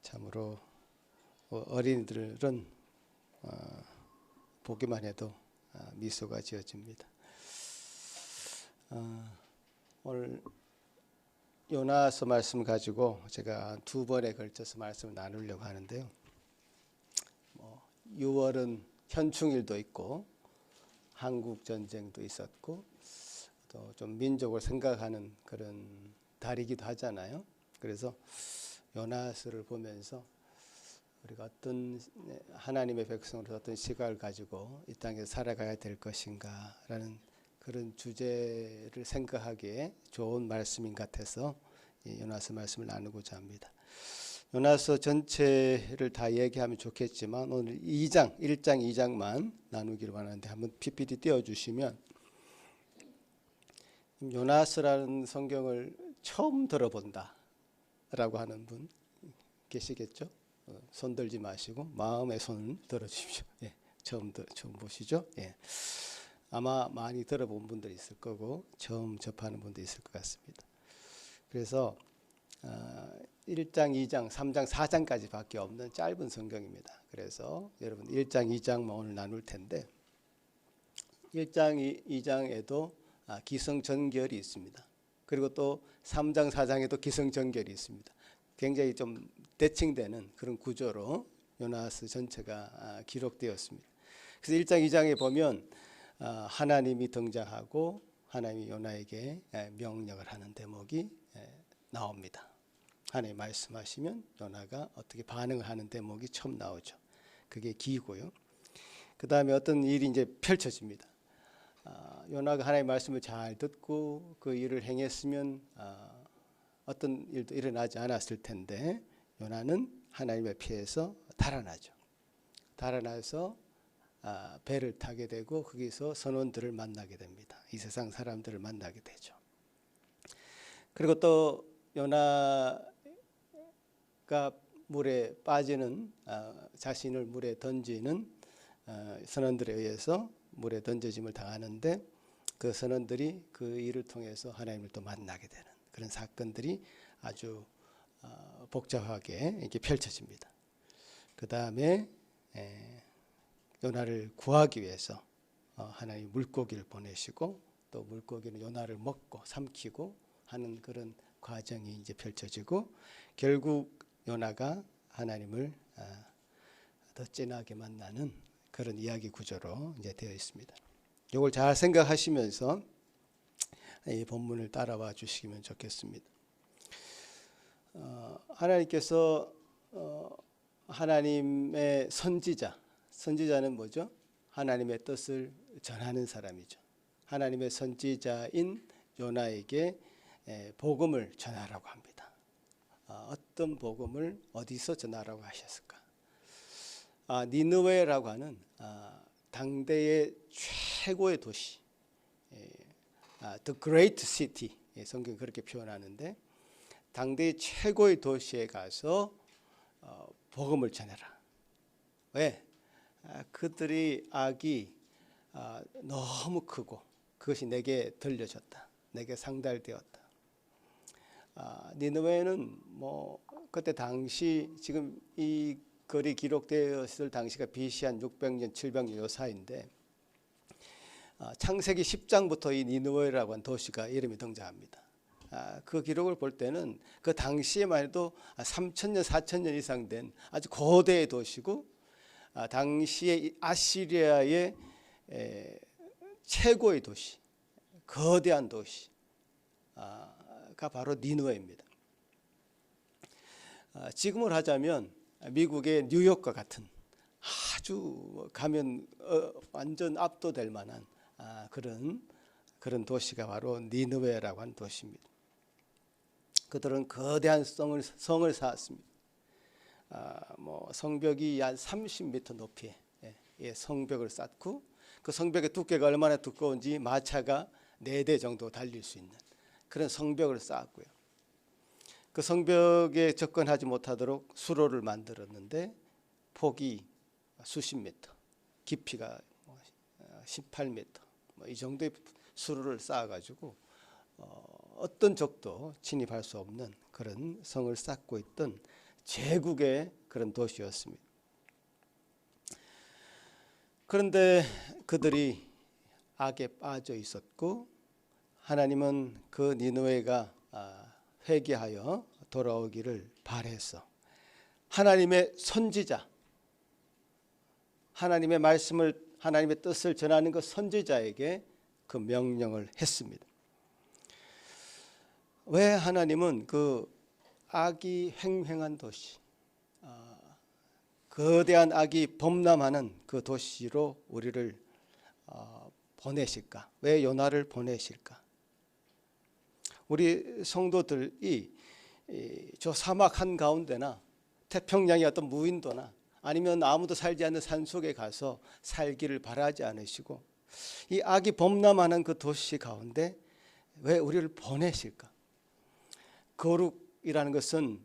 참으로 어린이들은 보기만 해도 미소가 지어집니다. 오늘 요나서 말씀 가지고 제가 두 번에 걸쳐서 말씀을 나누려고 하는데요. 6월은 현충일도 있고 한국 전쟁도 있었고 또 좀 민족을 생각하는 그런 달이기도 하잖아요. 그래서 요나서를 보면서 우리가 어떤 하나님의 백성으로 어떤 시각을 가지고 이 땅에서 살아가야 될 것인가라는 그런 주제를 생각하기에 좋은 말씀인 것 같아서 요나서 말씀을 나누고자 합니다. 요나서 전체를 다 얘기하면 좋겠지만 오늘 1장 2장만 나누기로 하는데 한번 PPT 띄워주시면, 요나서라는 성경을 처음 들어본다 라고 하는 분 계시겠죠? 손 들지 마시고 마음의 손을 들어주십시오. 처음 보시죠? 아마 많이 들어본 분들이 있을 거고 처음 접하는 분도 있을 것 같습니다. 그래서 1장, 2장, 3장, 4장까지 밖에 없는 짧은 성경입니다. 그래서 여러분 1장, 2장만 오늘 나눌 텐데 1장, 2장에도 기승전결이 있습니다. 그리고 또 3장, 4장에도 기승전결이 있습니다. 굉장히 좀 대칭되는 그런 구조로 요나서 전체가 기록되었습니다. 그래서 1장, 2장에 보면 하나님이 등장하고 하나님이 요나에게 명령을 하는 대목이 나옵니다. 하나님 말씀하시면 요나가 어떻게 반응을 하는 대목이 처음 나오죠. 그게 기고요. 그 다음에 어떤 일이 이제 펼쳐집니다. 요나가 하나님의 말씀을 잘 듣고 그 일을 행했으면 어떤 일도 일어나지 않았을 텐데 요나는 하나님의 피해서 달아나죠. 달아나서 배를 타게 되고 거기서 선원들을 만나게 됩니다. 이 세상 사람들을 만나게 되죠. 그리고 또 요나가 물에 빠지는 자신을 물에 던지는 선원들에 의해서 물에 던져짐을 당하는데 그 선원들이 그 일을 통해서 하나님을 또 만나게 되는 그런 사건들이 아주 복잡하게 이렇게 펼쳐집니다. 그 다음에 요나를 구하기 위해서 하나님 물고기를 보내시고 또 물고기는 요나를 먹고 삼키고 하는 그런 과정이 이제 펼쳐지고 결국 요나가 하나님을 더 진하게 만나는 그런 이야기 구조로 이제 되어 있습니다. 이걸 잘 생각하시면서 이 본문을 따라와 주시면 좋겠습니다. 하나님께서 하나님의 선지자는 뭐죠? 하나님의 뜻을 전하는 사람이죠. 하나님의 선지자인 요나에게 복음을 전하라고 합니다. 어떤 복음을 어디서 전하라고 하셨을까? 니느웨라고 하는 당대의 최고의 도시, The Great City, 성경이 그렇게 표현하는데 당대의 최고의 도시에 가서 복음을 전해라. 왜? 그들의 악이 너무 크고 그것이 내게 들려졌다. 내게 상달되었다. 니느웨는 뭐 그때 당시 지금 이 글이 기록되었을 당시가 BC 한 600년, 700년 요 사이인데 창세기 10장부터 이 니느웨라고 하는 도시가 이름이 등장합니다. 그 기록을 볼 때는 그 당시에만 해도 3000년, 4000년 이상 된 아주 거대의 도시고 당시에 아시리아의 최고의 도시, 거대한 도시가 바로 니느웨입니다. 지금을 하자면 미국의 뉴욕과 같은 아주 가면 완전 압도될 만한 그런 도시가 바로 니느웨라고 하는 도시입니다. 그들은 거대한 성을 쌓았습니다. 뭐 성벽이 한 30m 높이의 성벽을 쌓고 그 성벽의 두께가 얼마나 두꺼운지 마차가 4대 정도 달릴 수 있는 그런 성벽을 쌓았고요. 그 성벽에 접근하지 못하도록 수로를 만들었는데 폭이 수십 미터, 깊이가 18미터 이 정도의 수로를 쌓아가지고 어떤 적도 진입할 수 없는 그런 성을 쌓고 있던 제국의 그런 도시였습니다. 그런데 그들이 악에 빠져 있었고 하나님은 그 니느웨가 회개하여 돌아오기를 바라서 하나님의 선지자, 하나님의 말씀을, 하나님의 뜻을 전하는 그 선지자에게 그 명령을 했습니다. 왜 하나님은 그 악이 횡행한 도시, 거대한 악이 범람하는 그 도시로 우리를 보내실까? 왜 요나를 보내실까? 우리 성도들이 저 사막 한가운데나 태평양의 어떤 무인도나 아니면 아무도 살지 않는 산속에 가서 살기를 바라지 않으시고 이 악이 범람하는 그 도시 가운데 왜 우리를 보내실까? 거룩이라는 것은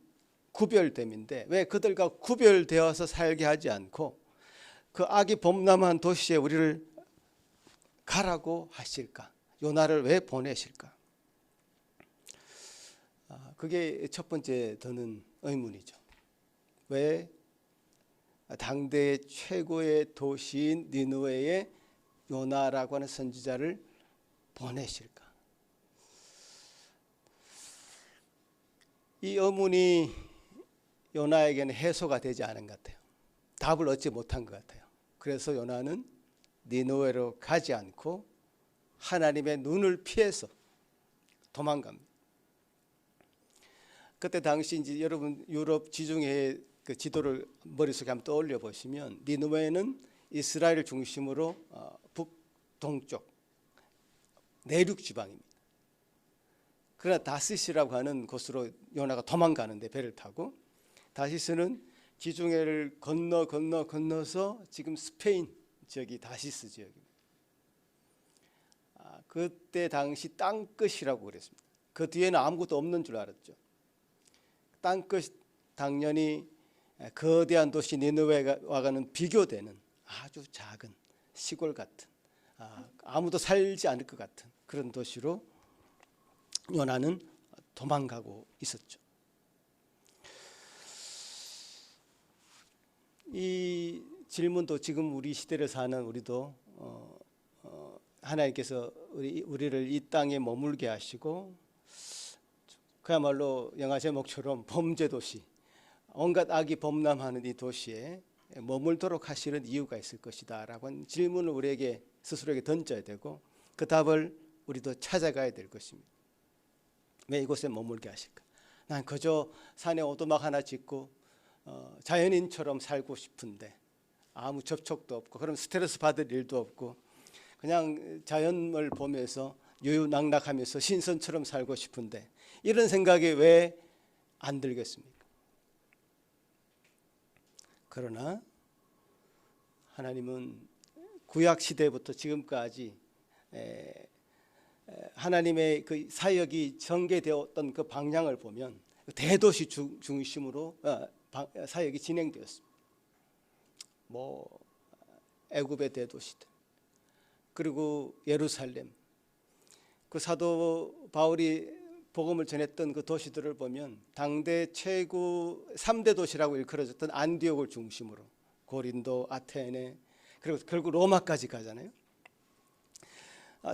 구별됨인데 왜 그들과 구별되어서 살게 하지 않고 그 악이 범람한 도시에 우리를 가라고 하실까? 요나를 왜 보내실까? 그게 첫 번째 드는 의문이죠. 왜 당대 최고의 도시인 니느웨에 요나라고 하는 선지자를 보내실까? 이 의문이 요나에게는 해소가 되지 않은 것 같아요. 답을 얻지 못한 것 같아요. 그래서 요나는 니느웨로 가지 않고 하나님의 눈을 피해서 도망갑니다. 그때 당시 이제 여러분 유럽 지중해 그 지도를 머릿속에 한번 떠올려 보시면 니느웨는 이스라엘을 중심으로 북동쪽 내륙 지방입니다. 그러나 다시스라고 하는 곳으로 요나가 도망가는데 배를 타고 다시스는 지중해를 건너서 지금 스페인 지역이 다시스 지역입니다. 그때 당시 땅끝이라고 그랬습니다. 그 뒤에는 아무것도 없는 줄 알았죠. 땅끝 당연히 거대한 도시 니느웨와는 비교되는 아주 작은 시골 같은 아무도 살지 않을 것 같은 그런 도시로 요나는 도망가고 있었죠. 이 질문도 지금 우리 시대를 사는 우리도 하나님께서 우리를 이 땅에 머물게 하시고 그야말로 영화 제목처럼 범죄 도시, 온갖 악이 범람하는 이 도시에 머물도록 하시는 이유가 있을 것이다 라고 하는 질문을 우리에게 스스로에게 던져야 되고 그 답을 우리도 찾아가야 될 것입니다. 왜 이곳에 머물게 하실까? 난 그저 산에 오두막 하나 짓고 자연인처럼 살고 싶은데 아무 접촉도 없고 그럼 스트레스 받을 일도 없고 그냥 자연을 보면서 유유낙낙하면서 신선처럼 살고 싶은데 이런 생각이 왜 안 들겠습니까? 그러나 하나님은 구약 시대부터 지금까지 하나님의 그 사역이 전개되었던 그 방향을 보면 대도시 중심으로 사역이 진행되었습니다. 뭐 애굽의 대도시들 그리고 예루살렘 그 사도 바울이 복음을 전했던 그 도시들을 보면 당대 최고 3대 도시라고 일컬어졌던 안디옥을 중심으로 고린도, 아테네 그리고 결국 로마까지 가잖아요.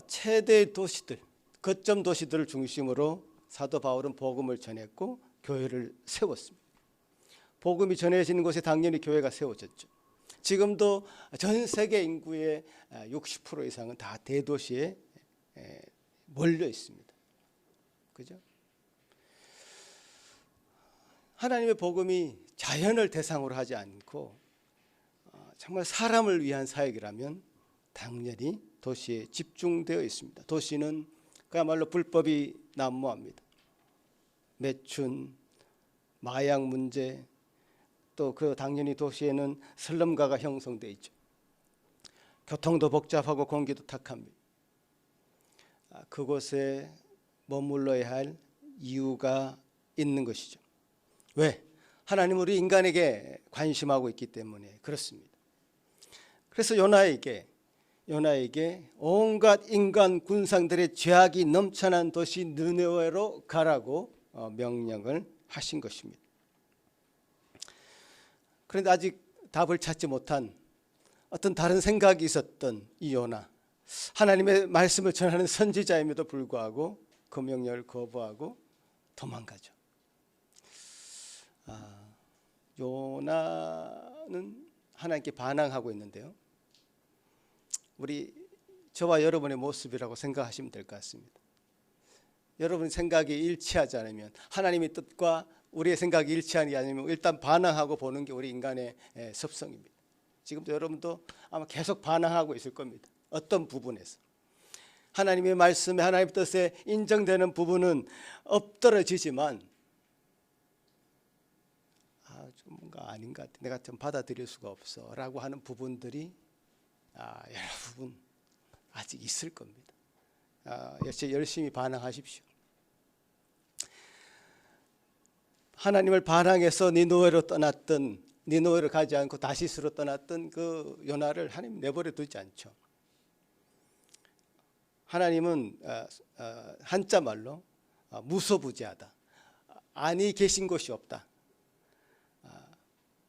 최대 도시들, 거점 도시들을 중심으로 사도 바울은 복음을 전했고 교회를 세웠습니다. 복음이 전해지는 곳에 당연히 교회가 세워졌죠. 지금도 전 세계 인구의 60% 이상은 다 대도시에 몰려 있습니다. 그죠? 하나님의 복음이 자연을 대상으로 하지 않고 정말 사람을 위한 사역이라면 당연히 도시에 집중되어 있습니다. 도시는 그야말로 불법이 난무합니다. 매춘, 마약 문제, 또 그 당연히 도시에는 슬럼가가 형성되어 있죠. 교통도 복잡하고 공기도 탁합니다. 그곳에 머물러야 할 이유가 있는 것이죠. 왜? 하나님은 우리 인간에게 관심하고 있기 때문에 그렇습니다. 그래서 요나에게 온갖 인간 군상들의 죄악이 넘쳐난 도시 느네웨로 가라고 명령을 하신 것입니다. 그런데 아직 답을 찾지 못한 어떤 다른 생각이 있었던 이 요나, 하나님의 말씀을 전하는 선지자임에도 불구하고 그 명령을 거부하고 도망가죠. 요나는 하나님께 반항하고 있는데요, 우리 저와 여러분의 모습이라고 생각하시면 될 것 같습니다. 여러분 생각이 일치하지 않으면, 하나님의 뜻과 우리의 생각이 일치하지 않으면 일단 반항하고 보는 게 우리 인간의 습성입니다. 지금도 여러분도 아마 계속 반항하고 있을 겁니다. 어떤 부분에서 하나님의 말씀에, 하나님의 뜻에 인정되는 부분은 엎드러지지만 좀 뭔가 아닌 것 같아, 내가 좀 받아들일 수가 없어 라고 하는 부분들이 여러분 아직 있을 겁니다. 열심히 반항하십시오. 하나님을 반항해서 니느웨로 가지 않고 다시스로 떠났던 그 요나를 하나님 내버려 두지 않죠. 하나님은 한자 말로 무소부지하다, 아니 계신 곳이 없다,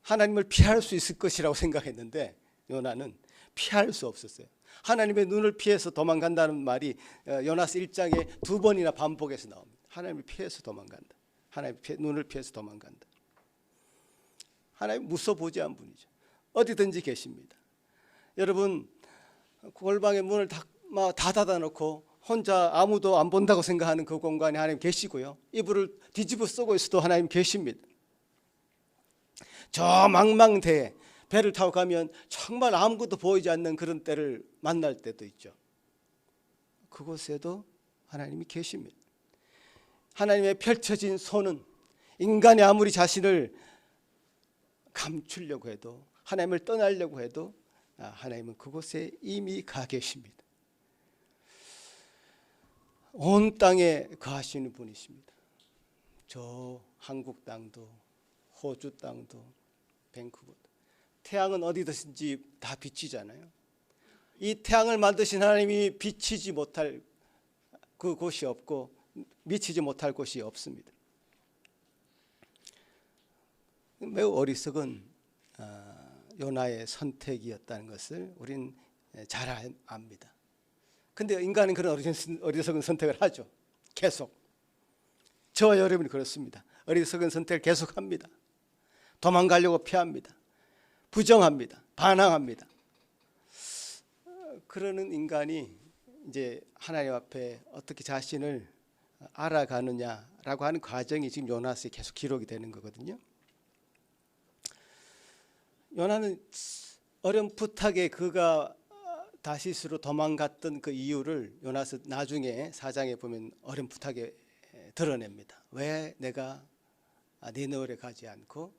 하나님을 피할 수 있을 것이라고 생각했는데 요나는 피할 수 없었어요. 하나님의 눈을 피해서 도망간다는 말이 요나서 1장에 2번이나 반복해서 나옵니다. 하나님을 피해서 도망간다, 하나님의 눈을 피해서 도망간다. 하나님 무소부지한 분이죠. 어디든지 계십니다. 여러분 골방의 문을 다 닫아놓고 혼자 아무도 안 본다고 생각하는 그 공간에 하나님 계시고요, 이불을 뒤집어 쓰고 있어도 하나님 계십니다. 저 망망대해 배를 타고 가면 정말 아무것도 보이지 않는 그런 때를 만날 때도 있죠. 그곳에도 하나님이 계십니다. 하나님의 펼쳐진 손은 인간이 아무리 자신을 감추려고 해도, 하나님을 떠나려고 해도 하나님은 그곳에 이미 가 계십니다. 온 땅에 거하시는 분이십니다. 저 한국 땅도, 호주 땅도, 밴쿠버도, 태양은 어디든지 다 비치잖아요. 이 태양을 만드신 하나님이 비치지 못할 그 곳이 없고 미치지 못할 곳이 없습니다. 매우 어리석은 요나의 선택이었다는 것을 우리는 잘 압니다. 근데 인간은 그런 어리석은 선택을 하죠. 계속. 저와 여러분이 그렇습니다. 어리석은 선택을 계속합니다. 도망가려고 피합니다. 부정합니다. 반항합니다. 그러는 인간이 이제 하나님 앞에 어떻게 자신을 알아가느냐라고 하는 과정이 지금 요나서에 계속 기록이 되는 거거든요. 요나는 어렴풋하게 그가 다시스로 도망갔던 그 이유를 요나서 나중에 4장에 보면 어렴풋하게 드러냅니다. 왜 내가 니느웨에 가지 않고,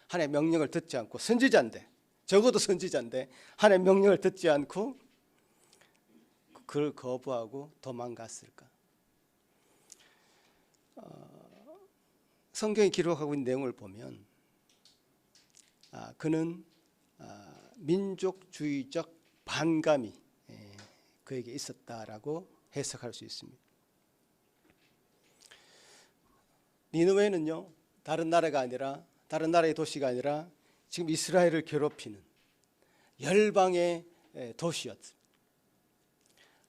하나님의 명령을 듣지 않고, 선지자인데, 적어도 선지자인데 하나님의 명령을 듣지 않고 그를 거부하고 도망갔을까? 성경이 기록하고 있는 내용을 보면 그는 민족주의적 반감이 그에게 있었다라고 해석할 수 있습니다. 니느웨는요, 다른 나라가 아니라, 다른 나라의 도시가 아니라 지금 이스라엘을 괴롭히는 열방의 도시였습니다.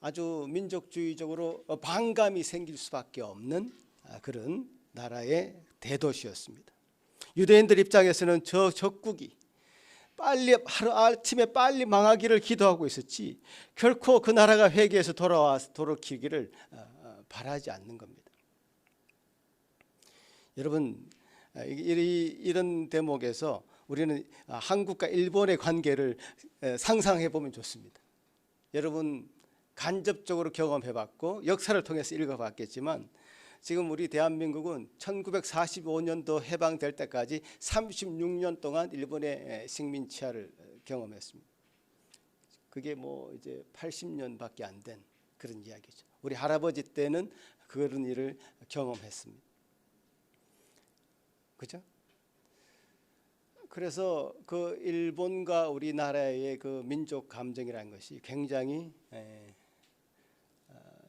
아주 민족주의적으로 반감이 생길 수밖에 없는 그런 나라의 대도시였습니다. 유대인들 입장에서는 저 적국이 빨리, 하루 아침에 빨리 망하기를 기도하고 있었지 결코 그 나라가 회개해서 돌이키기를 바라지 않는 겁니다. 여러분, 이런 대목에서 우리는 한국과 일본의 관계를 상상해 보면 좋습니다. 여러분 간접적으로 경험해봤고 역사를 통해서 읽어봤겠지만, 지금 우리 대한민국은 1945년도 해방될 때까지 36년 동안 일본의 식민 치하를 경험했습니다. 그게 뭐 이제 80년밖에 안 된 그런 이야기죠. 우리 할아버지 때는 그런 일을 경험했습니다. 그죠? 그래서 그 일본과 우리나라의 그 민족 감정이라는 것이 굉장히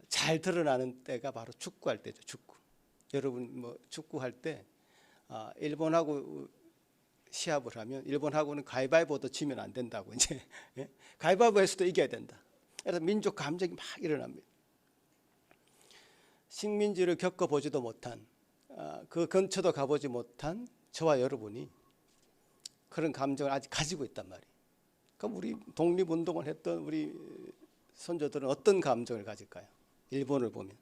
잘 드러나는 때가 바로 축구할 때죠. 축구. 여러분 뭐 축구할 때 일본하고 시합을 하면 일본하고는 가위바위보도 지면 안 된다고 이제 가위바위보에서도 이겨야 된다. 그래서 민족 감정이 막 일어납니다. 식민지를 겪어보지도 못한 그 근처도 가보지 못한 저와 여러분이 그런 감정을 아직 가지고 있단 말이에요. 그럼 우리 독립운동을 했던 우리 선조들은 어떤 감정을 가질까요? 일본을 보면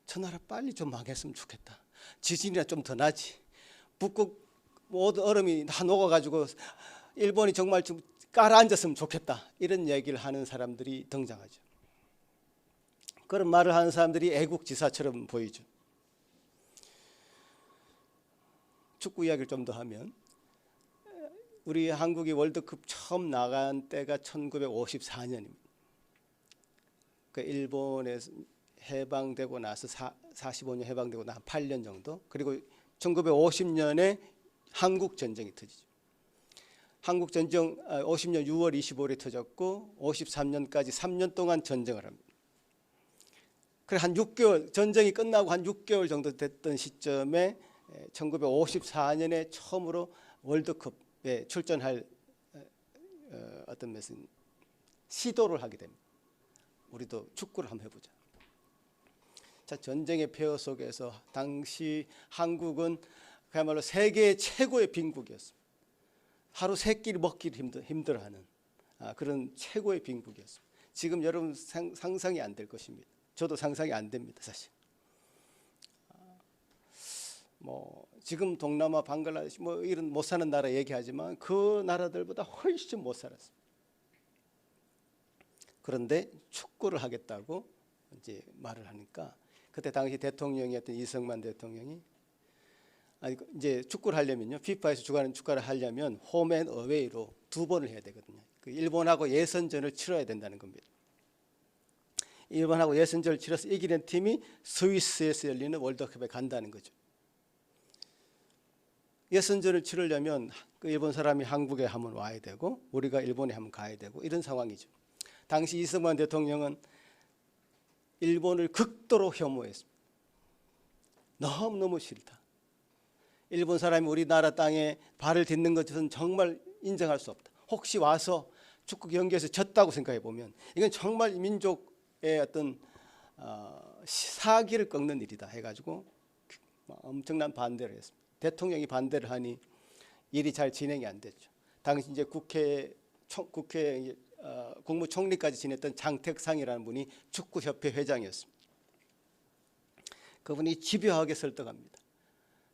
저 나라 빨리 좀 망했으면 좋겠다. 지진이나 좀 더 나지. 북극 모든 얼음이 다 녹아가지고 일본이 정말 좀 깔아앉았으면 좋겠다. 이런 얘기를 하는 사람들이 등장하죠. 그런 말을 하는 사람들이 애국지사처럼 보이죠. 축구 이야기를 좀 더 하면 우리 한국이 월드컵 처음 나간 때가 1954년입니다. 그 일본에서 해방되고 나서 45년 해방되고 나 8년 정도. 그리고 1950년에 한국 전쟁이 터지죠. 한국 전쟁 50년 6월 25일에 터졌고 53년까지 3년 동안 전쟁을 합니다. 그래 한 6개월 전쟁이 끝나고 한 6개월 정도 됐던 시점에 1954년에 처음으로 월드컵에 출전할 어떤 무슨 시도를 하게 됩니다. 우리도 축구를 한번 해보자. 자, 전쟁의 폐허 속에서 당시 한국은 그야말로 세계 최고의 빈국이었습니다. 하루 세 끼를 먹기를 힘들어하는 그런 최고의 빈국이었습니다. 지금 여러분 상상이 안 될 것입니다. 저도 상상이 안 됩니다, 사실. 뭐 지금 동남아, 방글라데시 뭐 이런 못 사는 나라 얘기하지만 그 나라들보다 훨씬 못 살았습니다. 그런데 축구를 하겠다고 이제 말을 하니까 그때 당시 대통령이었던 이승만 대통령이 이제 축구를 하려면요, 피파에서 축구를 하려면 홈앤 어웨이로 2번을 해야 되거든요. 그 일본하고 예선전을 치러야 된다는 겁니다. 일본하고 예선전을 치러서 이기는 팀이 스위스에서 열리는 월드컵에 간다는 거죠. 예선전을 치르려면 그 일본 사람이 한국에 한번 와야 되고 우리가 일본에 한번 가야 되고 이런 상황이죠. 당시 이승만 대통령은 일본을 극도로 혐오했습니다. 너무너무 싫다. 일본 사람이 우리나라 땅에 발을 딛는 것은 정말 인정할 수 없다. 혹시 와서 축구 경기에서 졌다고 생각해 보면 이건 정말 민족의 어떤 사기를 꺾는 일이다 해가지고 엄청난 반대를 했습니다. 대통령이 반대를 하니 일이 잘 진행이 안 됐죠. 당시 이제 국회 국무총리까지 지냈던 장택상이라는 분이 축구협회 회장이었습니다. 그분이 집요하게 설득합니다.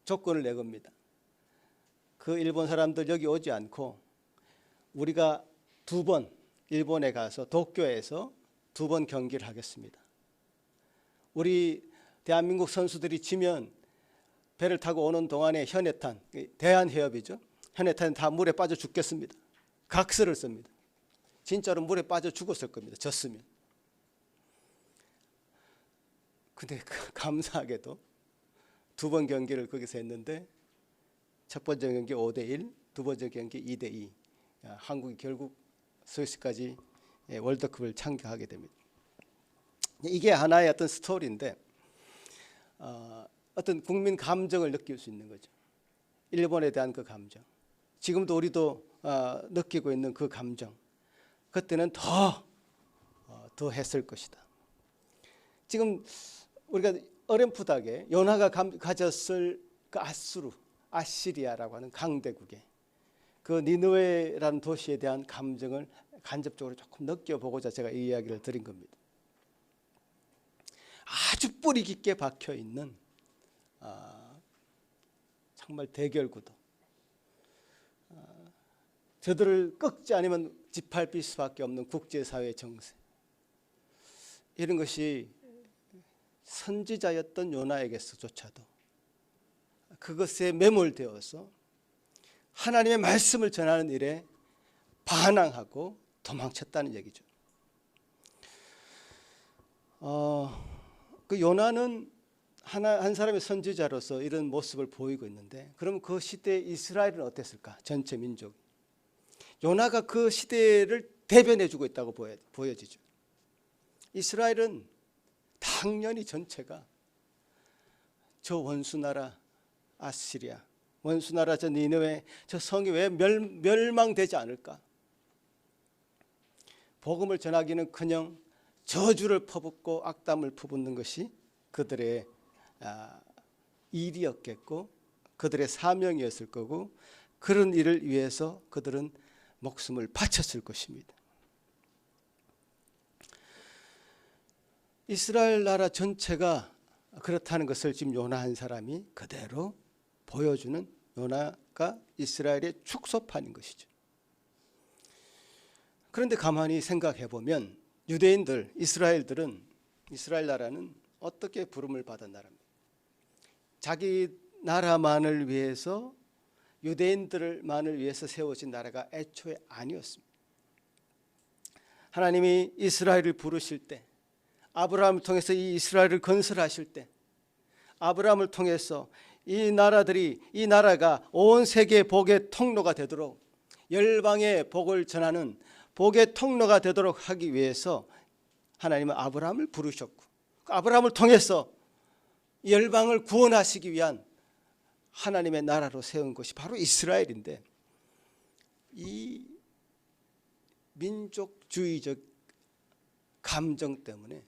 조건을 내겁니다. 그 일본 사람들 여기 오지 않고 우리가 2번 일본에 가서 도쿄에서 2번 경기를 하겠습니다. 우리 대한민국 선수들이 지면 배를 타고 오는 동안에 현해탄, 대한해협이죠. 현해탄 다 물에 빠져 죽겠습니다. 각서를 씁니다. 진짜로 물에 빠져 죽었을 겁니다. 졌으면. 근데 감사하게도 2번 경기를 거기서 했는데 첫 번째 경기 5대1, 두 번째 경기 2대2. 한국이 결국 스위스까지 월드컵을 참가하게 됩니다. 이게 하나의 어떤 스토리인데 어떤 국민 감정을 느낄 수 있는 거죠. 일본에 대한 그 감정. 지금도 우리도 느끼고 있는 그 감정. 그때는 더 했을 것이다. 지금 우리가 어렴풋하게 연하가 가졌을 그 아시리아라고 하는 강대국의 그 니느웨라는 도시에 대한 감정을 간접적으로 조금 느껴보고자 제가 이 이야기를 드린 겁니다. 아주 뿌리 깊게 박혀 있는 정말 대결구도. 저들을 꺾지 않으면 짓밟힐 수밖에 없는 국제사회의 정세. 이런 것이 선지자였던 요나에게서조차도 그것에 매몰되어서 하나님의 말씀을 전하는 일에 반항하고 도망쳤다는 얘기죠. 그 요나는 한 사람의 선지자로서 이런 모습을 보이고 있는데, 그럼 그 시대의 이스라엘은 어땠을까? 전체 민족. 요나가 그 시대를 대변해주고 있다고 보여지죠. 이스라엘은 당연히 전체가 저 원수나라 아시리아, 원수나라 저 니느웨, 저 성이 왜 멸망되지 않을까? 복음을 전하기는커녕 저주를 퍼붓고 악담을 퍼붓는 것이 그들의 일이었겠고, 그들의 사명이었을 거고, 그런 일을 위해서 그들은 목숨을 바쳤을 것입니다. 이스라엘 나라 전체가 그렇다는 것을 지금 요나 한 사람이 그대로 보여주는, 요나가 이스라엘의 축소판인 것이죠. 그런데 가만히 생각해 보면 유대인들, 이스라엘 나라는 어떻게 부름을 받은 나라입니까? 자기 나라만을 위해서, 유대인들만을 위해서 세워진 나라가 애초에 아니었습니다. 하나님이 이스라엘을 부르실 때, 아브라함을 통해서 이 이스라엘을 건설하실 때, 아브라함을 통해서 이 나라가 온 세계 복의 통로가 되도록, 열방의 복을 전하는 복의 통로가 되도록 하기 위해서 하나님은 아브라함을 부르셨고, 아브라함을 통해서 열방을 구원하시기 위한 하나님의 나라로 세운 것이 바로 이스라엘인데, 이 민족주의적 감정 때문에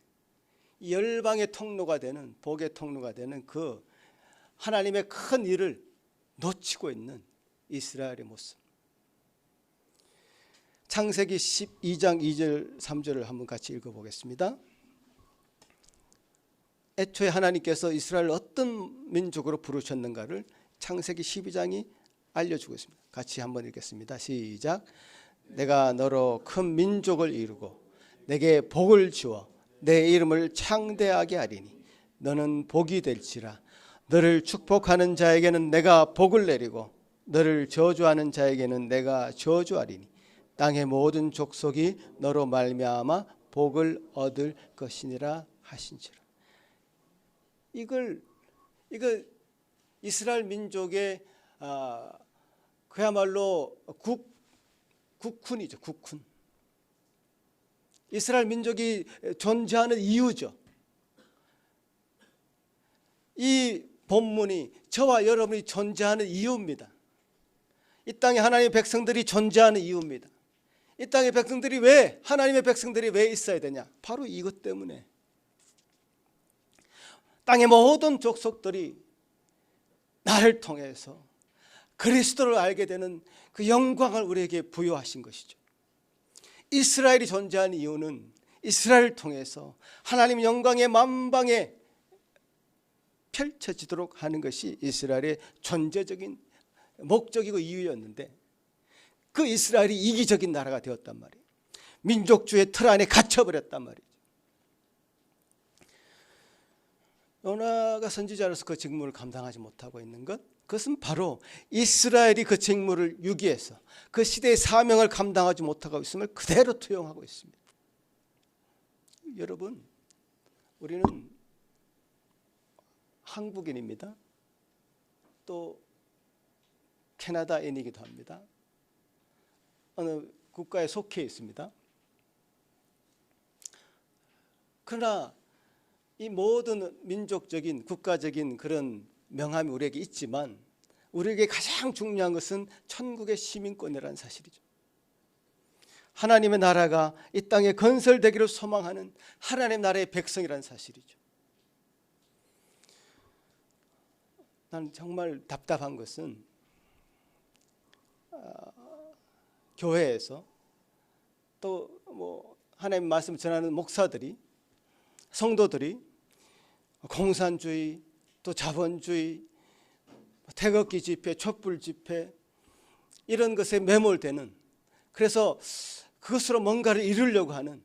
열방의 통로가 되는, 복의 통로가 되는 그 하나님의 큰 일을 놓치고 있는 이스라엘의 모습. 창세기 12장 2절 3절을 한번 같이 읽어보겠습니다. 애초에 하나님께서 이스라엘을 어떤 민족으로 부르셨는가를 창세기 12장이 알려주고 있습니다. 같이 한번 읽겠습니다. 시작. 내가 너로 큰 민족을 이루고 내게 복을 주어 내 이름을 창대하게 하리니 너는 복이 될지라. 너를 축복하는 자에게는 내가 복을 내리고 너를 저주하는 자에게는 내가 저주하리니 땅의 모든 족속이 너로 말미암아 복을 얻을 것이니라 하신지라. 이걸 이스라엘 민족의 그야말로 국훈이죠. 국훈. 이스라엘 민족이 존재하는 이유죠. 이 본문이 저와 여러분이 존재하는 이유입니다. 이 땅에 하나님의 백성들이 존재하는 이유입니다. 이 땅의 백성들이 왜, 하나님의 백성들이 왜 있어야 되냐? 바로 이것 때문에. 땅의 모든 족속들이 나를 통해서 그리스도를 알게 되는 그 영광을 우리에게 부여하신 것이죠. 이스라엘이 존재하는 이유는 이스라엘을 통해서 하나님의 영광의 만방에 펼쳐지도록 하는 것이 이스라엘의 존재적인 목적이고 이유였는데, 그 이스라엘이 이기적인 나라가 되었단 말이에요. 민족주의 틀 안에 갇혀버렸단 말이죠. 요나가 선지자로서 그 직무를 감당하지 못하고 있는 것, 그것은 바로 이스라엘이 그 직무를 유기해서 그 시대의 사명을 감당하지 못하고 있음을 그대로 투영하고 있습니다. 여러분, 우리는 한국인입니다. 또 캐나다인이기도 합니다. 어느 국가에 속해 있습니다. 그러나 이 모든 민족적인, 국가적인 그런 명함이 우리에게 있지만 우리에게 가장 중요한 것은 천국의 시민권이라는 사실이죠. 하나님의 나라가 이 땅에 건설되기를 소망하는 하나님의 나라의 백성이라는 사실이죠. 나는 정말 답답한 것은 교회에서 또 하나님의 말씀을 전하는 목사들이, 성도들이 공산주의, 또 자본주의, 태극기 집회, 촛불 집회 이런 것에 매몰되는, 그래서 그것으로 뭔가를 이루려고 하는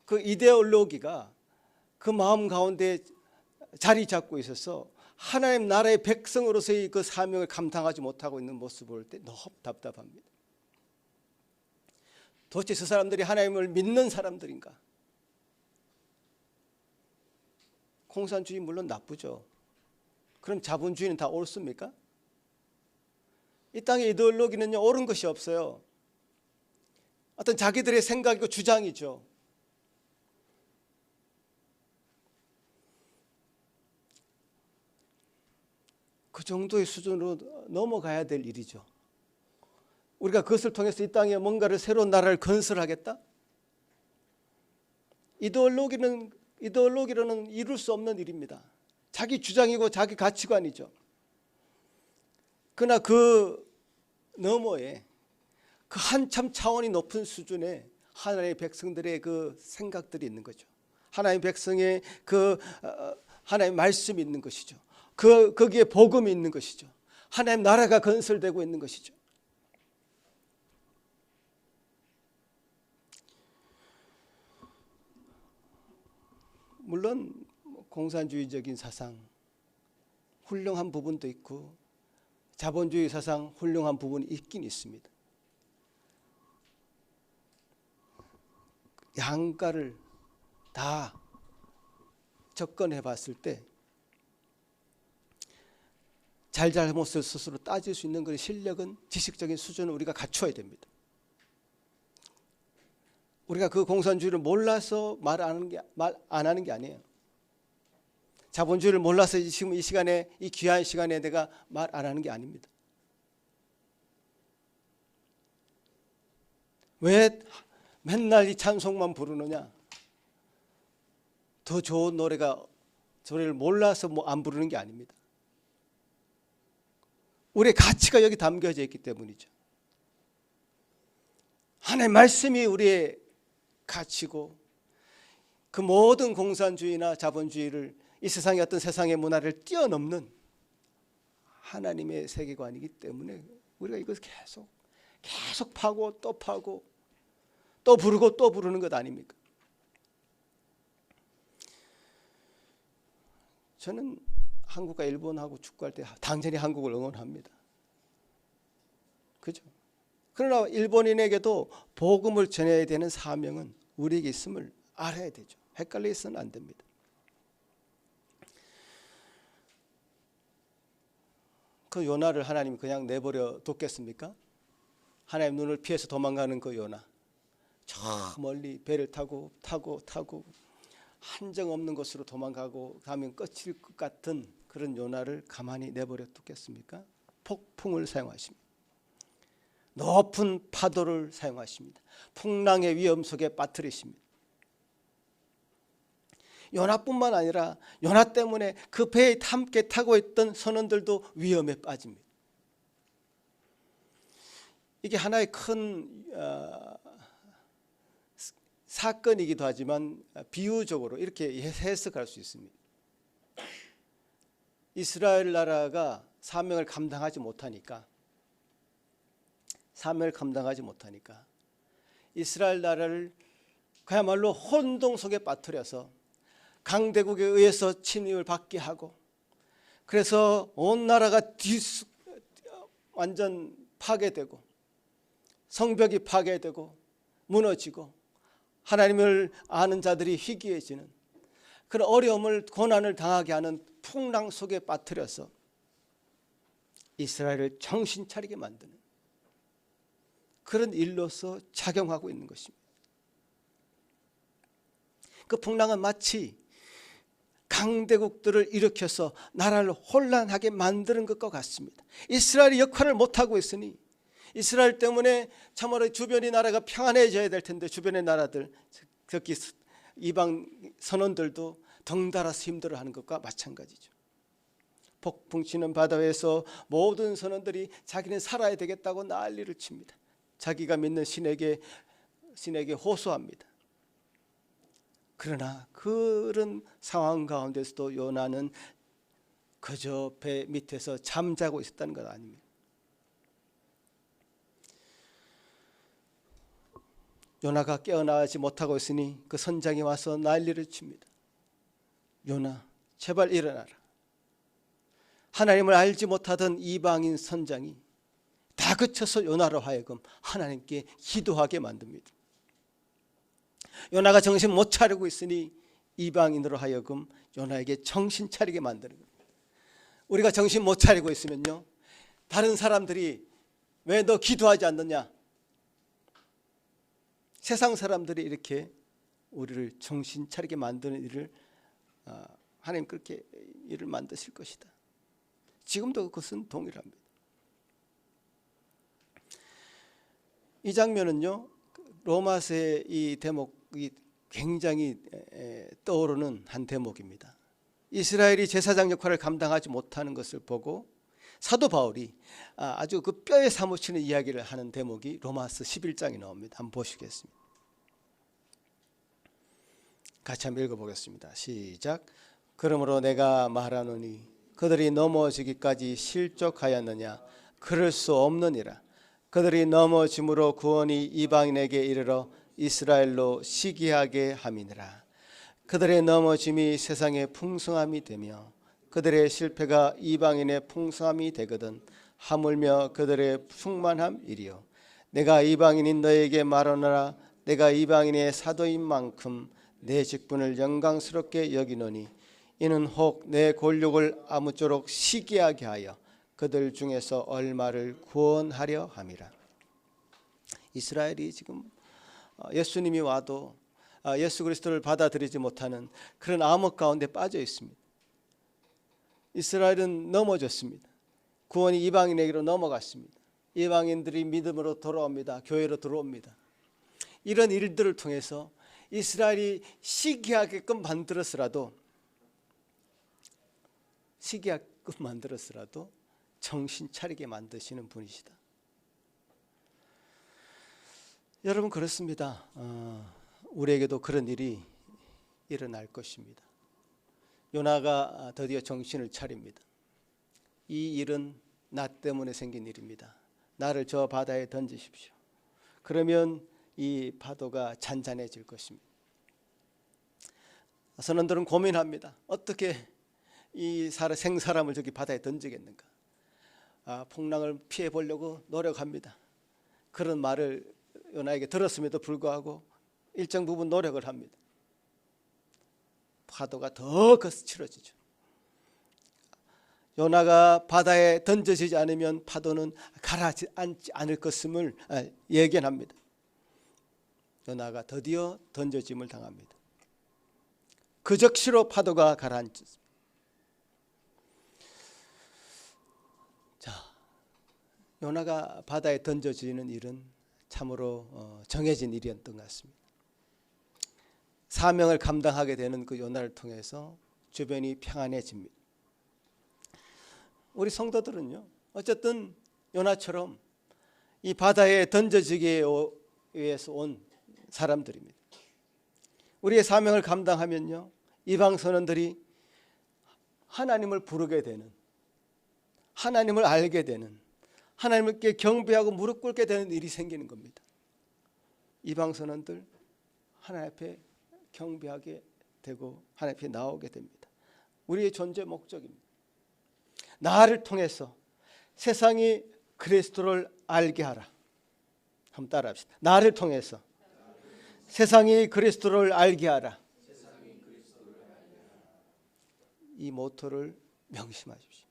그 이데올로기가 그 마음 가운데 자리 잡고 있어서 하나님 나라의 백성으로서의 그 사명을 감당하지 못하고 있는 모습을 볼 때 너무 답답합니다. 도대체 저 사람들이 하나님을 믿는 사람들인가? 공산주의 물론 나쁘죠. 그럼 자본주의는 다 옳습니까? 이 땅의 이데올로기는요, 옳은 것이 없어요. 어떤 자기들의 생각이고 주장이죠. 그 정도의 수준으로 넘어가야 될 일이죠. 우리가 그것을 통해서 이 땅에 뭔가를 새로운 나라를 건설하겠다? 이데올로기로는 이룰 수 없는 일입니다. 자기 주장이고 자기 가치관이죠. 그러나 그 너머에 그 한참 차원이 높은 수준의 하나님의 백성들의 그 생각들이 있는 거죠. 하나님의 백성의 그 하나님의 말씀이 있는 것이죠. 거기에 복음이 있는 것이죠. 하나님 나라가 건설되고 있는 것이죠. 물론 공산주의적인 사상 훌륭한 부분도 있고 자본주의 사상 훌륭한 부분이 있긴 있습니다. 양가를 다 접근해 봤을 때 잘잘못을 스스로 따질 수 있는 그런 실력은, 지식적인 수준을 우리가 갖춰야 됩니다. 우리가 그 공산주의를 몰라서 말 안 하는 게 아니에요. 자본주의를 몰라서 지금 이 시간에, 이 귀한 시간에 내가 말 안 하는 게 아닙니다. 왜 맨날 이 찬송만 부르느냐? 더 좋은 노래를 몰라서 안 부르는 게 아닙니다. 우리의 가치가 여기 담겨져 있기 때문이죠. 하나님의 말씀이 우리의 가치고, 그 모든 공산주의나 자본주의를, 이 세상의 어떤 세상의 문화를 뛰어넘는 하나님의 세계관이기 때문에 우리가 이것을 계속 파고 또 파고 또 부르고 또 부르는 것 아닙니까? 저는 한국과 일본하고 축구할 때 당연히 한국을 응원합니다. 그죠? 그러나 일본인에게도 복음을 전해야 되는 사명은 우리에게 있음을 알아야 되죠. 헷갈려 있어서는 안 됩니다. 그 요나를 하나님이 그냥 내버려 뒀겠습니까? 하나님 눈을 피해서 도망가는 그 요나, 저 멀리 배를 타고 한정 없는 곳으로 도망가고 가면 끝일 것 같은 그런 요나를 가만히 내버려 뒀겠습니까? 폭풍을 사용하십니다. 높은 파도를 사용하십니다. 풍랑의 위험 속에 빠뜨리십니다. 요나뿐만 아니라 요나 때문에 그 배에 함께 타고 있던 선원들도 위험에 빠집니다. 이게 하나의 큰 사건이기도 하지만 비유적으로 이렇게 해석할 수 있습니다. 이스라엘 나라가 사명을 감당하지 못하니까 이스라엘 나라를 그야말로 혼동 속에 빠뜨려서 강대국에 의해서 침입을 받게 하고, 그래서 온 나라가 완전 파괴되고 성벽이 파괴되고 무너지고 하나님을 아는 자들이 희귀해지는 그런 어려움을, 고난을 당하게 하는 풍랑 속에 빠뜨려서 이스라엘을 정신 차리게 만드는 그런 일로서 작용하고 있는 것입니다. 그 풍랑은 마치 강대국들을 일으켜서 나라를 혼란하게 만드는 것과 같습니다. 이스라엘이 역할을 못하고 있으니, 이스라엘 때문에 참으로 주변의 나라가 평안해져야 될 텐데 주변의 나라들, 특히 이방 선원들도 덩달아서 힘들어하는 것과 마찬가지죠. 폭풍 치는 바다 위에서 모든 선원들이 자기는 살아야 되겠다고 난리를 칩니다. 자기가 믿는 신에게 호소합니다. 그러나 그런 상황 가운데서도 요나는 그저 배 밑에서 잠자고 있었다는 것 아닙니다. 요나가 깨어나지 못하고 있으니 그 선장이 와서 난리를 칩니다. 요나, 제발 일어나라. 하나님을 알지 못하던 이방인 선장이 다그쳐서 요나로 하여금 하나님께 기도하게 만듭니다. 요나가 정신 못 차리고 있으니 이방인으로 하여금 요나에게 정신 차리게 만드는 겁니다. 우리가 정신 못 차리고 있으면요, 다른 사람들이 왜 너 기도하지 않느냐, 세상 사람들이 이렇게 우리를 정신 차리게 만드는 일을 하나님 그렇게 일을 만드실 것이다. 지금도 그것은 동일합니다. 이 장면은요, 로마서의 이 대목이 굉장히 떠오르는 한 대목입니다. 이스라엘이 제사장 역할을 감당하지 못하는 것을 보고 사도 바울이 아주 그 뼈에 사무치는 이야기를 하는 대목이 로마서 11장에 나옵니다. 한번 보시겠습니다. 같이 한번 읽어보겠습니다. 시작. 그러므로 내가 말하노니 그들이 넘어지기까지 실족하였느냐? 그럴 수 없느니라. 그들이 넘어짐으로 구원이 이방인에게 이르러 이스라엘로 시기하게 함이니라. 그들의 넘어짐이 세상의 풍성함이 되며 그들의 실패가 이방인의 풍성함이 되거든 하물며 그들의 충만함이리요. 내가 이방인인 너에게 말하노라. 내가 이방인의 사도인 만큼 내 직분을 영광스럽게 여기노니 이는 혹 내 권력을 아무쪼록 시기하게 하여 그들 중에서 얼마를 구원하려 함이라. 이스라엘이 지금 예수님이 와도 예수 그리스도를 받아들이지 못하는 그런 암흑 가운데 빠져 있습니다. 이스라엘은 넘어졌습니다. 구원이 이방인에게로 넘어갔습니다. 이방인들이 믿음으로 돌아옵니다. 교회로 들어옵니다. 이런 일들을 통해서 이스라엘이 시기하게끔 만들었으라도 정신 차리게 만드시는 분이시다. 여러분, 그렇습니다. 우리에게도 그런 일이 일어날 것입니다. 요나가 드디어 정신을 차립니다. 이 일은 나 때문에 생긴 일입니다. 나를 저 바다에 던지십시오. 그러면 이 파도가 잔잔해질 것입니다. 선원들은 고민합니다. 어떻게 이 생사람을 저기 바다에 던지겠는가? 풍랑을 피해 보려고 노력합니다. 그런 말을 요나에게 들었음에도 불구하고 일정 부분 노력을 합니다. 파도가 더 거칠어지죠. 요나가 바다에 던져지지 않으면 파도는 가라앉지 않을 것임을 예견합니다. 요나가 드디어 던져짐을 당합니다. 그 즉시로 파도가 가라앉습니다. 자, 요나가 바다에 던져지는 일은 참으로 정해진 일이었던 것 같습니다. 사명을 감당하게 되는 그 요나를 통해서 주변이 평안해집니다. 우리 성도들은요, 어쨌든 요나처럼 이 바다에 던져지기 위해서 온 사람들입니다. 우리의 사명을 감당하면요, 이방 선원들이 하나님을 부르게 되는, 하나님을 알게 되는, 하나님께 경배하고 무릎 꿇게 되는 일이 생기는 겁니다. 이방 선원들 하나님 앞에 경배하게 되고 하나님 앞에 나오게 됩니다. 우리의 존재 목적입니다. 나를 통해서 세상이 그리스도를 알게 하라. 한번 따라합시다. 나를 통해서 세상이 그리스도를 알게 하라. 이 모토를 명심하십시오.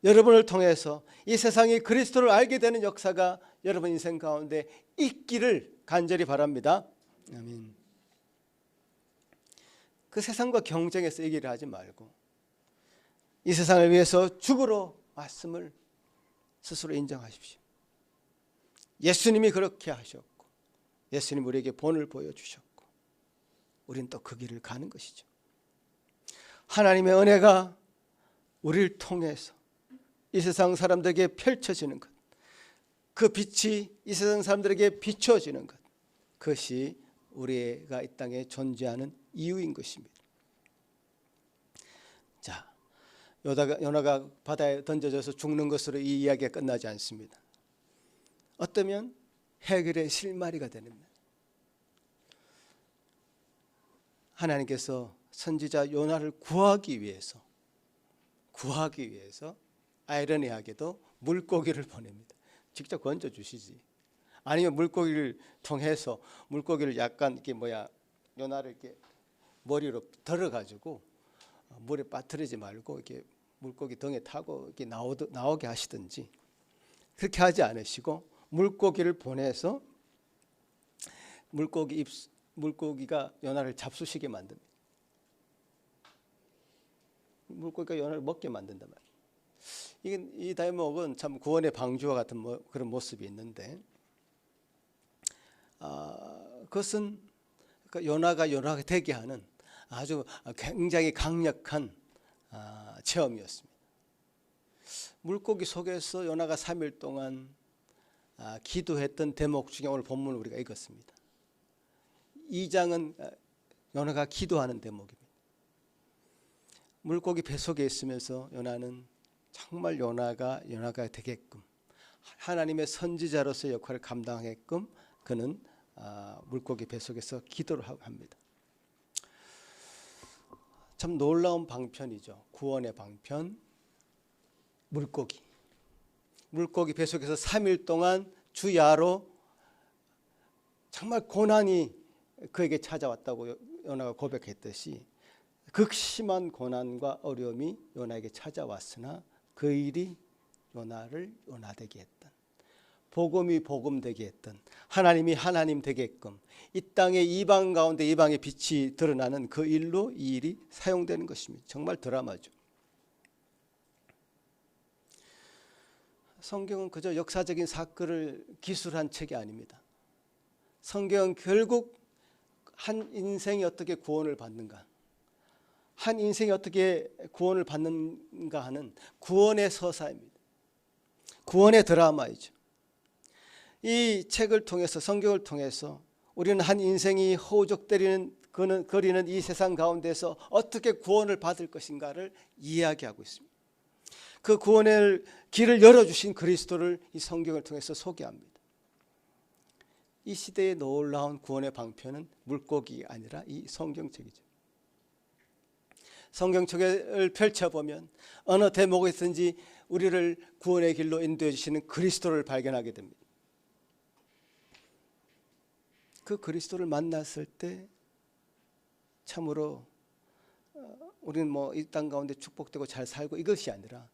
여러분을 통해서 이 세상이 그리스도를 알게 되는 역사가 여러분 인생 가운데 있기를 간절히 바랍니다. 아멘. 그 세상과 경쟁해서 얘기를 하지 말고 이 세상을 위해서 죽으러 왔음을 스스로 인정하십시오. 예수님이 그렇게 하셨고 예수님 우리에게 본을 보여주셨고 우리는 또 그 길을 가는 것이죠. 하나님의 은혜가 우리를 통해서 이 세상 사람들에게 펼쳐지는 것, 그 빛이 이 세상 사람들에게 비춰지는 것, 그것이 우리가 이 땅에 존재하는 이유인 것입니다. 자, 요나가 바다에 던져져서 죽는 것으로 이 이야기가 끝나지 않습니다. 어쩌면 해결의 실마리가 됩니다. 하나님께서 선지자 요나를 구하기 위해서 아이러니하게도 물고기를 보냅니다. 직접 건져 주시지. 아니면 물고기를 통해서 물고기를 약간 이렇게 요나를 이렇게 머리로 들어가지고 물에 빠뜨리지 말고 이렇게 물고기 등에 타고 이렇게 나오게 하시든지, 그렇게 하지 않으시고 물고기를 보내서 물고기가 요나를 잡수시게 만듭니다. 물고기가 요나를 먹게 만든단 말이에요. 이 대목은 참 구원의 방주와 같은 그런 모습이 있는데, 그것은 요나가 되게 하는 아주 굉장히 강력한 체험이었습니다. 물고기 속에서 요나가 3일 동안 기도했던 대목 중에 오늘 본문을 우리가 읽었습니다. 2장은 요나가 기도하는 대목입니다. 물고기 뱃속에 있으면서 요나는 정말 요나가 되게끔, 하나님의 선지자로서의 역할을 감당하게끔 그는 물고기 뱃속에서 기도를 합니다. 참 놀라운 방편이죠. 구원의 방편. 물고기 뱃속에서 3일 동안 주야로 정말 고난이 그에게 찾아왔다고 요나가 고백했듯이, 극심한 고난과 어려움이 요나에게 찾아왔으나 그 일이 요나를 요나되게 했던, 복음이 복음되게 했던, 하나님이 하나님 되게끔 이 땅의 이방 가운데 이방의 빛이 드러나는 그 일로 이 일이 사용되는 것입니다. 정말 드라마죠. 성경은 그저 역사적인 사건을 기술한 책이 아닙니다. 성경은 결국 한 인생이 어떻게 구원을 받는가, 한 인생이 어떻게 구원을 받는가 하는 구원의 서사입니다. 구원의 드라마이죠. 이 책을 통해서, 성경을 통해서 우리는 한 인생이 허우적거리는 이 세상 가운데서 어떻게 구원을 받을 것인가를 이야기하고 있습니다. 그 구원의 길을 열어주신 그리스도를 이 성경을 통해서 소개합니다. 이 시대의 놀라운 구원의 방편은 물고기가 아니라 이 성경책이죠. 성경책을 펼쳐보면 어느 대목에서든지 우리를 구원의 길로 인도해 주시는 그리스도를 발견하게 됩니다. 그 그리스도를 만났을 때 참으로 우리는 이 땅 가운데 축복되고 잘 살고 이것이 아니라,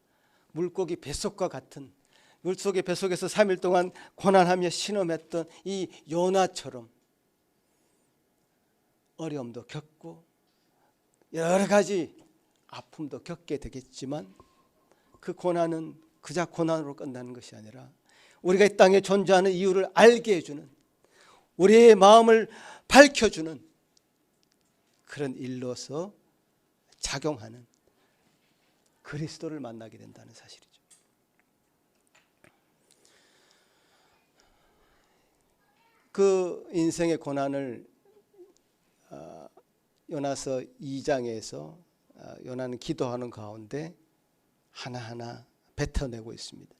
물고기 뱃속과 같은, 물속의 뱃속에서 3일 동안 고난하며 신음했던 이 요나처럼 어려움도 겪고 여러 가지 아픔도 겪게 되겠지만, 그 고난은 그저 고난으로 끝나는 것이 아니라 우리가 이 땅에 존재하는 이유를 알게 해주는, 우리의 마음을 밝혀주는 그런 일로서 작용하는 그리스도를 만나게 된다는 사실이죠. 그 인생의 고난을 요나서 2장에서 요나는 기도하는 가운데 하나하나 뱉어내고 있습니다.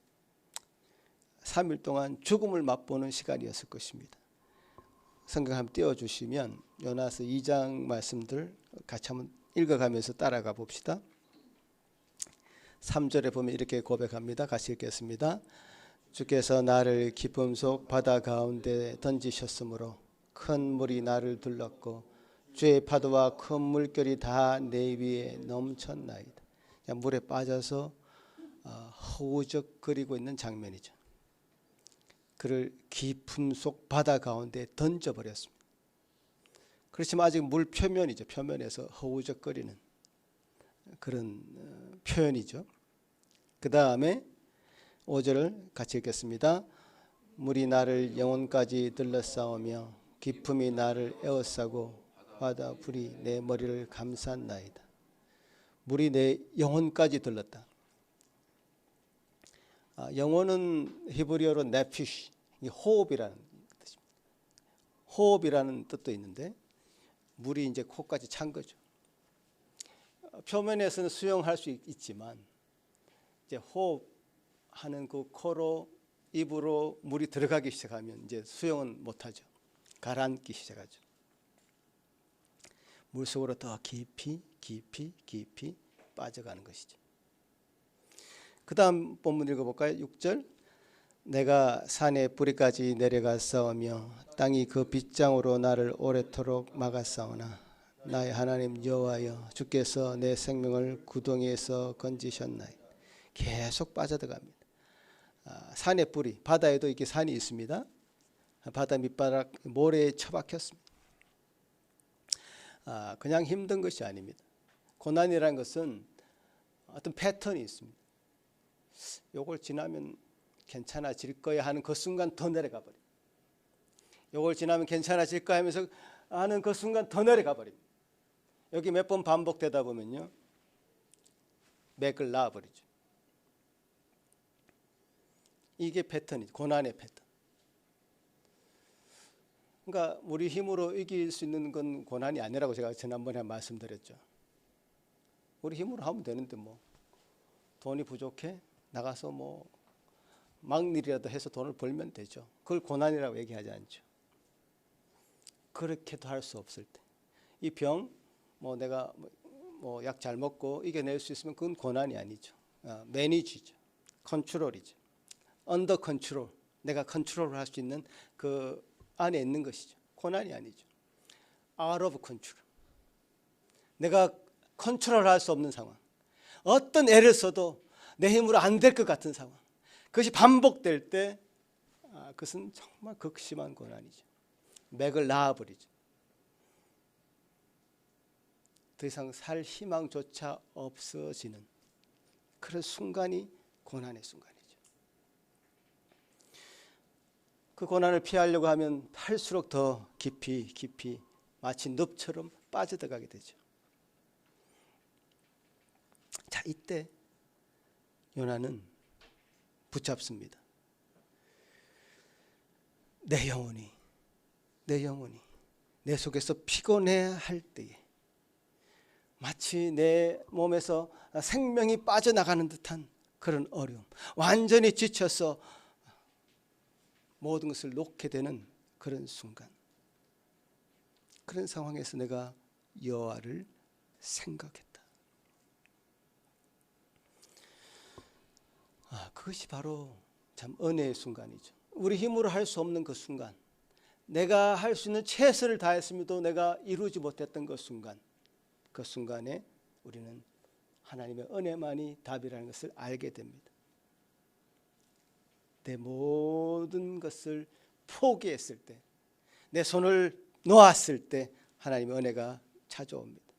3일 동안 죽음을 맛보는 시간이었을 것입니다. 성경 한번 띄워주시면 요나서 2장 말씀들 같이 한번 읽어가면서 따라가 봅시다. 3절에 보면 이렇게 고백합니다. 같이 읽겠습니다. 주께서 나를 기쁨 속 바다 가운데 던지셨으므로 큰 물이 나를 둘렀고 주의 파도와 큰 물결이 다 내 위에 넘쳤나이다. 물에 빠져서 허우적거리고 있는 장면이죠. 그를 깊음 속 바다 가운데 던져버렸습니다. 그렇지만 아직 물 표면이죠. 표면에서 허우적거리는 그런 표현이죠. 그 다음에 5절을 같이 읽겠습니다. 물이 나를 영혼까지 들러싸우며 깊음이 나를 에워싸고 바다 불이 내 머리를 감쌌나이다. 물이 내 영혼까지 들렀다. 영혼은 히브리어로 네피쉬, 호흡이라는 뜻입니다. 호흡이라는 뜻도 있는데 물이 이제 코까지 찬 거죠. 표면에서는 수영할 수 있지만 이제 호흡하는 그 코로 입으로 물이 들어가기 시작하면 이제 수영은 못하죠. 가라앉기 시작하죠. 물속으로 더 깊이 빠져가는 것이죠. 그 다음 본문 읽어볼까요? 6절. 내가 산의 뿌리까지 내려가 싸우며 땅이 그 빗장으로 나를 오래도록 막아 싸우나 나의 하나님 여호와여, 주께서 내 생명을 구덩이에서 건지셨나이다. 계속 빠져들어갑니다. 산의 뿌리, 바다에도 이렇게 산이 있습니다. 바다 밑바닥 모래에 처박혔습니다. 그냥 힘든 것이 아닙니다. 고난이라는 것은 어떤 패턴이 있습니다. 요걸 지나면 괜찮아질 거야 하는 그 순간 더 내려가 버립니다. 요걸 지나면 괜찮아질 거야 하면서 하는 그 순간 더 내려가 버립니다. 여기 몇 번 반복되다 보면요, 맥을 놔버리죠. 이게 패턴이죠. 고난의 패턴. 그러니까 우리 힘으로 이길 수 있는 건 고난이 아니라고 제가 지난번에 말씀드렸죠. 우리 힘으로 하면 되는데 뭐 돈이 부족해? 나가서 뭐 막일이라도 해서 돈을 벌면 되죠. 그걸 고난이라고 얘기하지 않죠. 그렇게도 할 수 없을 때, 이 병 뭐 내가 뭐 약 잘 먹고 이겨낼 수 있으면 그건 고난이 아니죠. 매니지죠. 컨트롤이죠. 언더 컨트롤, 내가 컨트롤을 할 수 있는 그 안에 있는 것이죠. 고난이 아니죠. out of control, 내가 컨트롤할 수 없는 상황, 어떤 애를 써도 내 힘으로 안 될 것 같은 상황, 그것이 반복될 때 그것은 정말 극심한 고난이죠. 맥을 놔버리죠. 더 이상 살 희망조차 없어지는 그런 순간이 고난의 순간이죠. 그 고난을 피하려고 하면 할수록 더 깊이 마치 늪처럼 빠져들어가게 되죠. 자, 이때 요나는 붙잡습니다. 내 영혼이 내 속에서 피곤해할 때에 마치 내 몸에서 생명이 빠져나가는 듯한 그런 어려움, 완전히 지쳐서 모든 것을 놓게 되는 그런 순간, 그런 상황에서 내가 여호와를 생각했다. 그것이 바로 참 은혜의 순간이죠. 우리 힘으로 할 수 없는 그 순간, 내가 할 수 있는 최선을 다했음에도 내가 이루지 못했던 그 순간, 그 순간에 우리는 하나님의 은혜만이 답이라는 것을 알게 됩니다. 내 모든 것을 포기했을 때, 내 손을 놓았을 때 하나님의 은혜가 찾아옵니다.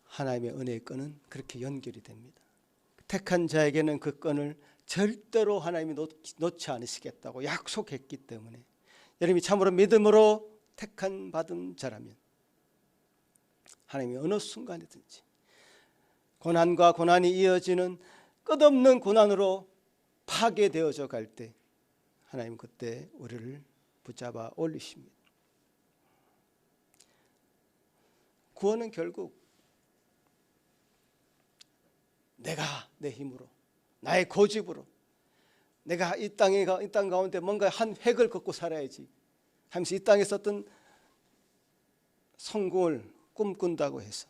하나님의 은혜의 끈은 그렇게 연결이 됩니다. 택한 자에게는 그 끈을 절대로 하나님이 놓지 않으시겠다고 약속했기 때문에, 여러분이 참으로 믿음으로 택한 받은 자라면 하나님이 어느 순간이든지 고난과 고난이 이어지는 끝없는 고난으로 파괴되어져 갈 때 하나님 그때 우리를 붙잡아 올리십니다. 구원은 결국 내가 내 힘으로, 나의 고집으로, 내가 이 땅 가운데 뭔가 한 획을 걷고 살아야지 하면서 이 땅에 썼던 성공을 꿈꾼다고 해서,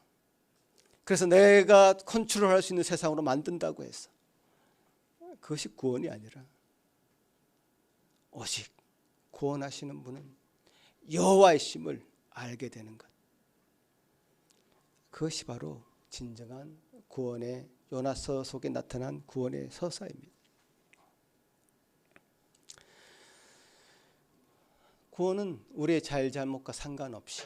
그래서 내가 컨트롤할 수 있는 세상으로 만든다고 해서, 그것이 구원이 아니라 오직 구원하시는 분은 여호와의 심을 알게 되는 것, 그것이 바로 진정한 구원의, 요나서 속에 나타난 구원의 서사입니다. 구원은 우리의 잘잘못과 상관없이,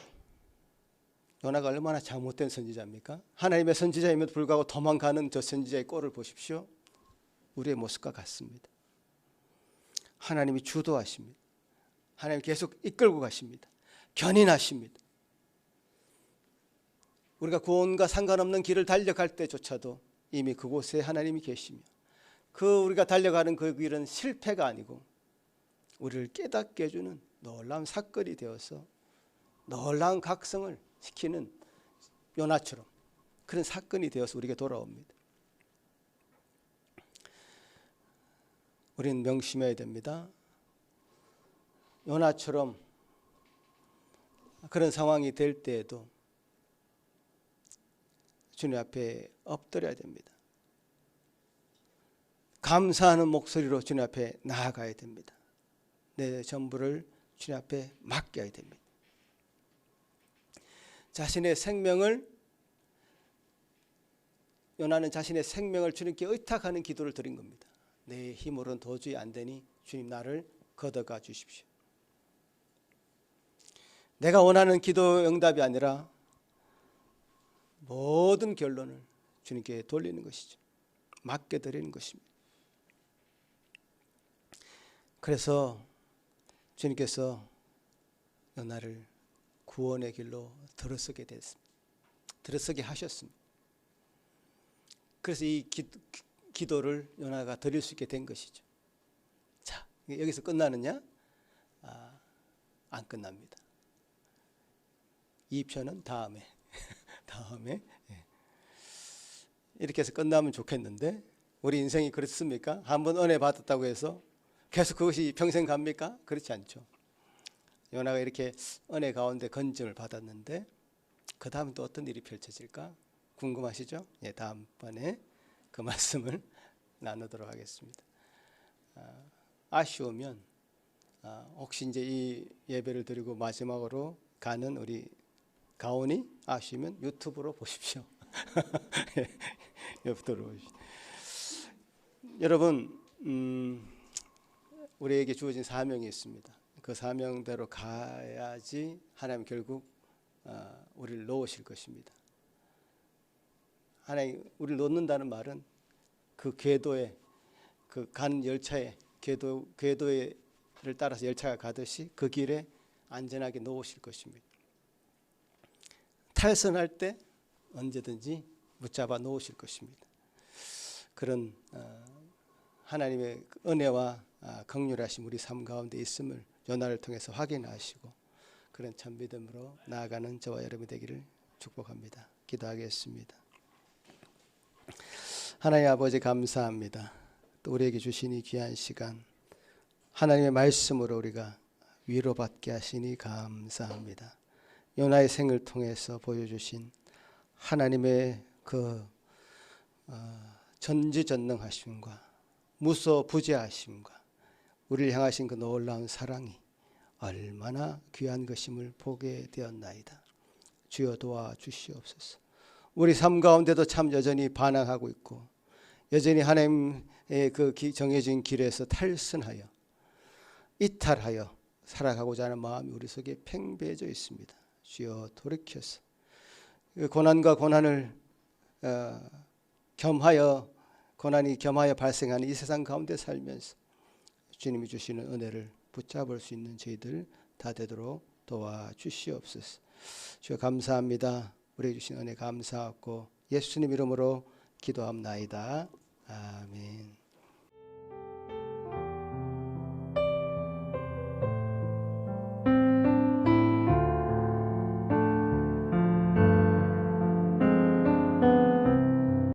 요나가 얼마나 잘못된 선지자입니까? 하나님의 선지자임에도 불구하고 도망가는 저 선지자의 꼴을 보십시오. 우리의 모습과 같습니다. 하나님이 주도하십니다. 하나님이 계속 이끌고 가십니다. 견인하십니다. 우리가 구원과 상관없는 길을 달려갈 때조차도 이미 그곳에 하나님이 계시며, 그 우리가 달려가는 그 길은 실패가 아니고 우리를 깨닫게 해주는 놀라운 사건이 되어서 놀라운 각성을 시키는 요나처럼 그런 사건이 되어서 우리에게 돌아옵니다. 우리는 명심해야 됩니다. 요나처럼 그런 상황이 될 때에도 주님 앞에 엎드려야 됩니다. 감사하는 목소리로 주님 앞에 나아가야 됩니다. 내 전부를 주님 앞에 맡겨야 됩니다. 요나는 자신의 생명을 주님께 의탁하는 기도를 드린 겁니다. 내 힘으로는 도저히 안 되니 주님 나를 걷어가 주십시오. 내가 원하는 기도 응답이 아니라 모든 결론을 주님께 돌리는 것이죠. 맡겨드리는 것입니다. 그래서 주님께서 요나를 구원의 길로 들어서게 됐습니다. 들어서게 하셨습니다. 그래서 이 기도를 요나가 드릴 수 있게 된 것이죠. 자, 여기서 끝나느냐? 안 끝납니다. 2편은 다음에 이렇게 해서 끝나면 좋겠는데 우리 인생이 그렇습니까? 한번 은혜 받았다고 해서 계속 그것이 평생 갑니까? 그렇지 않죠. 요나가 이렇게 은혜 가운데 건짐을 받았는데 그 다음 또 어떤 일이 펼쳐질까? 궁금하시죠? 예, 다음번에 그 말씀을 나누도록 하겠습니다. 아쉬우면 혹시 이제 이 예배를 드리고 마지막으로 가는 우리 가온이 아쉬우면 유튜브로 보십시오. 유튜브로 보십시오. 여러분, 우리에게 주어진 사명이 있습니다. 그 사명대로 가야지 하나님 결국 우리를 놓으실 것입니다. 하나님 우리를 놓는다는 말은 그 궤도에 그 간 열차에 궤도를 따라서 열차가 가듯이 그 길에 안전하게 놓으실 것입니다. 탈선할 때 언제든지 붙잡아 놓으실 것입니다. 그런 하나님의 은혜와 긍휼하심 우리 삶 가운데 있음을 요나를 통해서 확인하시고 그런 참 믿음으로 나아가는 저와 여러분이 되기를 축복합니다. 기도하겠습니다. 하나님 아버지 감사합니다. 또 우리에게 주신 이 귀한 시간 하나님의 말씀으로 우리가 위로받게 하시니 감사합니다. 요나의 생을 통해서 보여주신 하나님의 그 전지전능하심과 무소부재하심과 우리를 향하신 그 놀라운 사랑이 얼마나 귀한 것임을 보게 되었나이다. 주여 도와주시옵소서. 우리 삶 가운데도 참 여전히 반항하고 있고 여전히 하나님의 그 정해진 길에서 탈선하여 이탈하여 살아가고자 하는 마음이 우리 속에 팽배해져 있습니다. 주여 돌이켜서 그 고난과 고난을 고난이 겸하여 발생하는 이 세상 가운데 살면서 주님이 주시는 은혜를 붙잡을 수 있는 저희들 다 되도록 도와주시옵소서. 주여 감사합니다. 우리에게 주신 은혜 감사하고 예수님 이름으로 기도합나이다. 아멘.